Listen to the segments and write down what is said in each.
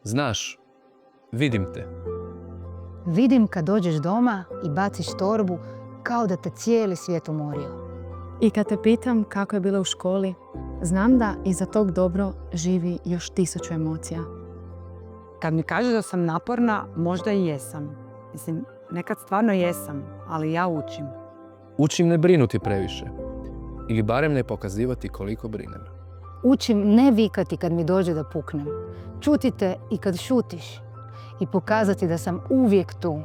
Znaš, vidim te. Vidim kad dođeš doma i baciš torbu kao da te cijeli svijet umorio. I kad te pitam kako je bilo u školi, znam da iza tog dobro živi još 1000 emocija. Kad mi kažeš da sam naporna, možda i jesam. Mislim, nekad stvarno jesam, ali ja učim. Učim ne brinuti previše. Ili barem ne pokazivati koliko brinem. Učim ne vikati kad mi dođe da puknem. Čuti te i kad šutiš. I pokazati da sam uvijek tu.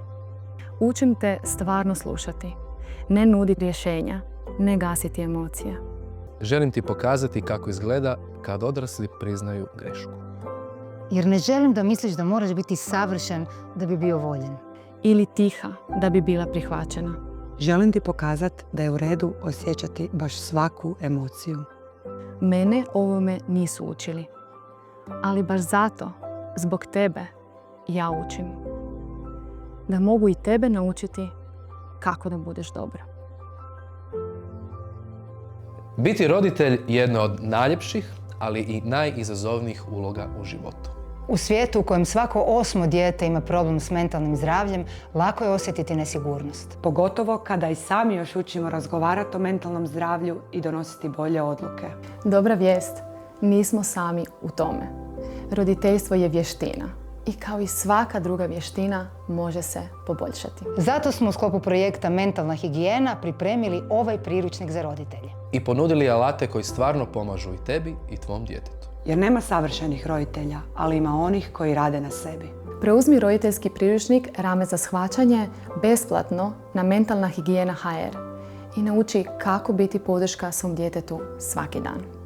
Učim te stvarno slušati, ne nuditi rješenja, ne gasiti emocije. Želim ti pokazati kako izgleda kad odrasli priznaju grešku. Jer ne želim da misliš da moraš biti savršen da bi bio voljen. Ili tiha da bi bila prihvaćena. Želim ti pokazati da je u redu osjećati baš svaku emociju. Mene ovome nisu učili. Ali baš zato, zbog tebe, ja učim. Da mogu i tebe naučiti kako da budeš dobra. Biti roditelj je jedna od najljepših, ali i najizazovnijih uloga u životu. U svijetu u kojem svako 8. dijete ima problem s mentalnim zdravljem, lako je osjetiti nesigurnost. Pogotovo kada i sami još učimo razgovarati o mentalnom zdravlju i donositi bolje odluke. Dobra vijest, nismo sami u tome. Roditeljstvo je vještina i kao i svaka druga vještina može se poboljšati. Zato smo u sklopu projekta Mentalna higijena pripremili ovaj priručnik za roditelje. I ponudili alate koji stvarno pomažu i tebi i tvom djetetu. Jer nema savršenih roditelja, ali ima onih koji rade na sebi. Preuzmi roditeljski priručnik Rame za shvaćanje besplatno na mentalnahigijena.hr i nauči kako biti podrška svom djetetu svaki dan.